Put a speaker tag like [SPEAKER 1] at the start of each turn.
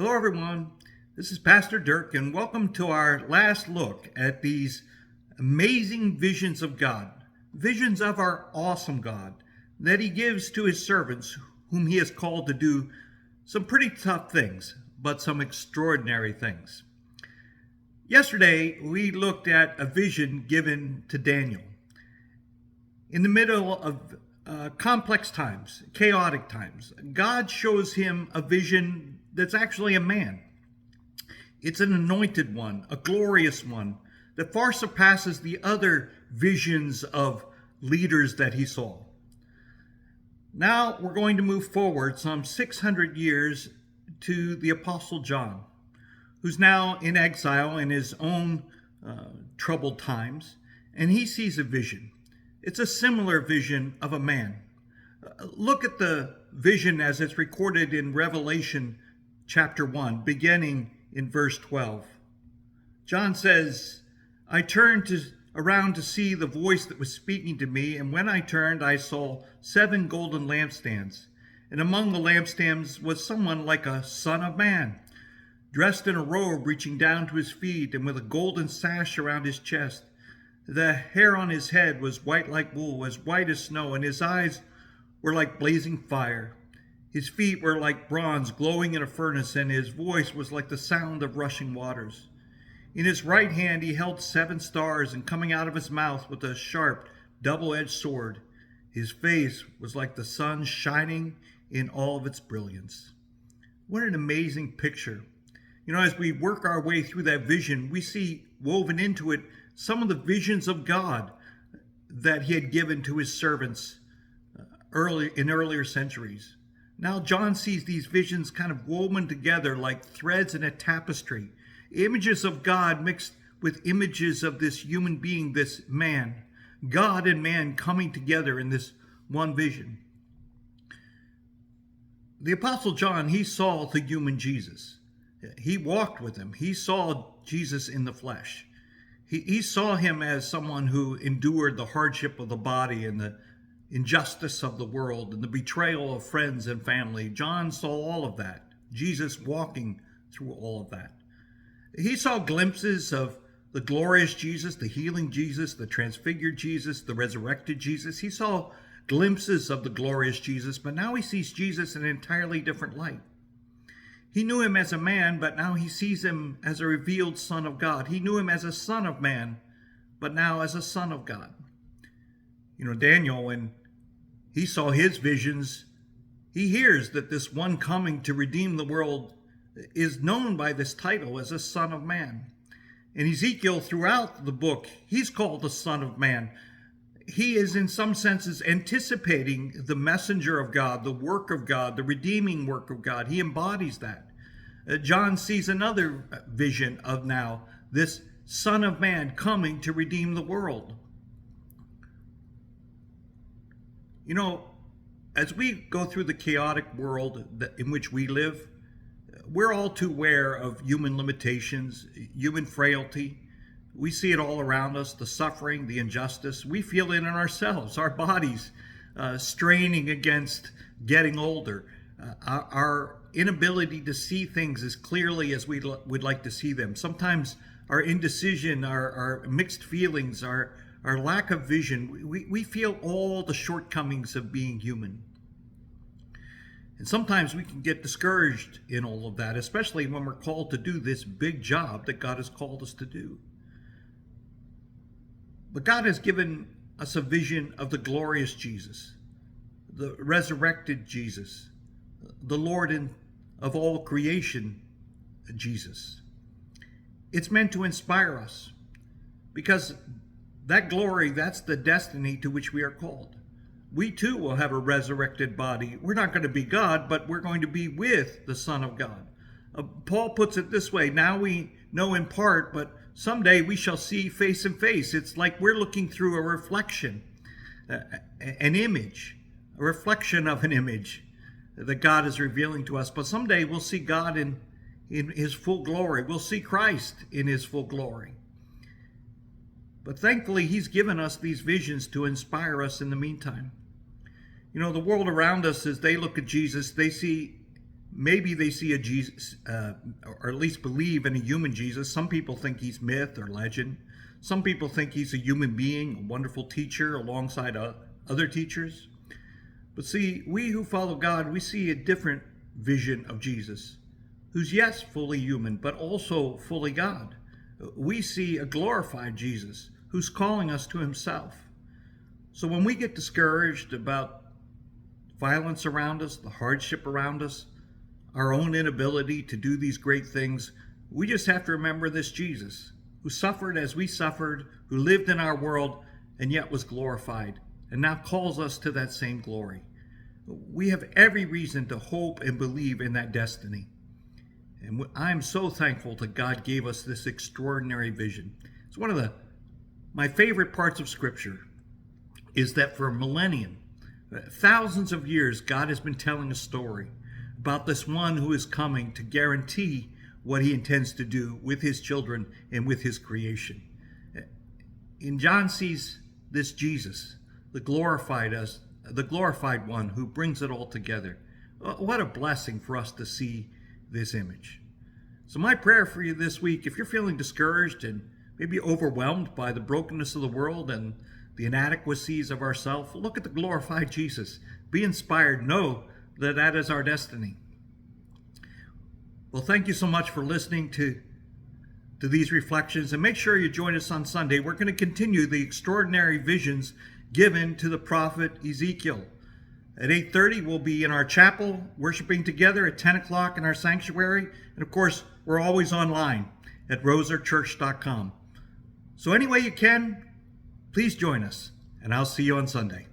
[SPEAKER 1] Hello, everyone. This is Pastor Dirk, and welcome to our last look at these amazing visions of God, visions of our awesome God that He gives to His servants, whom He has called to do some pretty tough things, but some extraordinary things. Yesterday, we looked at a vision given to Daniel. In the middle of complex times, chaotic times, God shows him a vision that's actually a man. It's an anointed one, a glorious one, that far surpasses the other visions of leaders that he saw. Now we're going to move forward some 600 years to the Apostle John, who's now in exile in his own troubled times, and he sees a vision. It's a similar vision of a man. Look at the vision as it's recorded in Revelation chapter 1, beginning in verse 12. John says, I turned around to see the voice that was speaking to me, and when I turned, I saw 7 golden lampstands. And among the lampstands was someone like a son of man, dressed in a robe reaching down to his feet, and with a golden sash around his chest. The hair on his head was white like wool, as white as snow, and his eyes were like blazing fire. His feet were like bronze glowing in a furnace, and his voice was like the sound of rushing waters. In his right hand he held 7 stars, and coming out of his mouth was a sharp, double-edged sword. His face was like the sun shining in all of its brilliance. What an amazing picture. You know, as we work our way through that vision, we see woven into it some of the visions of God that he had given to his servants in earlier centuries. Now John sees these visions kind of woven together like threads in a tapestry, images of God mixed with images of this human being, this man, God and man coming together in this one vision. The Apostle John, he saw the human Jesus. He walked with him. He saw Jesus in the flesh. He saw him as someone who endured the hardship of the body and the injustice of the world and the betrayal of friends and family. John saw all of that, Jesus walking through all of that. He saw glimpses of the glorious Jesus, the healing Jesus, the transfigured Jesus, the resurrected Jesus. He saw glimpses of the glorious Jesus, but now he sees Jesus in an entirely different light. He knew him as a man, but now he sees him as a revealed Son of God. He knew him as a son of man, but now as a son of God. You know, Daniel, when he saw his visions, he hears that this one coming to redeem the world is known by this title as a Son of Man. And Ezekiel, throughout the book, he's called the Son of Man. He is in some senses anticipating the messenger of God, the work of God, the redeeming work of God. He embodies that. John sees another vision of now this Son of Man coming to redeem the world. You know, as we go through the chaotic world in which we live, we're all too aware of human limitations, human frailty. We see it all around us, the suffering, the injustice. We feel it in ourselves, our bodies straining against getting older, our inability to see things as clearly as we would like to see them. Sometimes our indecision, our mixed feelings, our lack of vision, we feel all the shortcomings of being human. And sometimes we can get discouraged in all of that, especially when we're called to do this big job that God has called us to do. But God has given us a vision of the glorious Jesus, the resurrected Jesus, the Lord of all creation, Jesus. It's meant to inspire us because that glory, that's the destiny to which we are called. We too will have a resurrected body. We're not going to be God, but we're going to be with the Son of God. Paul puts it this way, now we know in part, but someday we shall see face to face. It's like we're looking through a reflection, an image, a reflection of an image that God is revealing to us. But someday we'll see God in his full glory. We'll see Christ in his full glory. But thankfully, he's given us these visions to inspire us in the meantime. You know, the world around us, as they look at Jesus, they see Maybe they see a Jesus, or at least believe in a human Jesus. Some people think he's myth or legend. Some people think he's a human being, a wonderful teacher alongside other teachers. But see, we who follow God, we see a different vision of Jesus, who's, yes, fully human, but also fully God. We see a glorified Jesus who's calling us to himself. So when we get discouraged about violence around us, the hardship around us, our own inability to do these great things, we just have to remember this Jesus who suffered as we suffered, who lived in our world and yet was glorified, and now calls us to that same glory. We have every reason to hope and believe in that destiny. And I'm so thankful that God gave us this extraordinary vision. It's one of my favorite parts of Scripture is that for a millennium, thousands of years, God has been telling a story about this one who is coming to guarantee what he intends to do with his children and with his creation. And John sees this Jesus, the glorified one who brings it all together. What a blessing for us to see this image. So my prayer for you this week, if you're feeling discouraged and maybe overwhelmed by the brokenness of the world and the inadequacies of ourselves, look at the glorified Jesus. Be inspired. Know that that is our destiny. Well, thank you so much for listening to these reflections, and make sure you join us on Sunday. We're going to continue the extraordinary visions given to the prophet Ezekiel. At 8:30, we'll be in our chapel worshiping together. At 10 o'clock in our sanctuary. And of course, we're always online at roserchurch.com. So any way you can, please join us, and I'll see you on Sunday.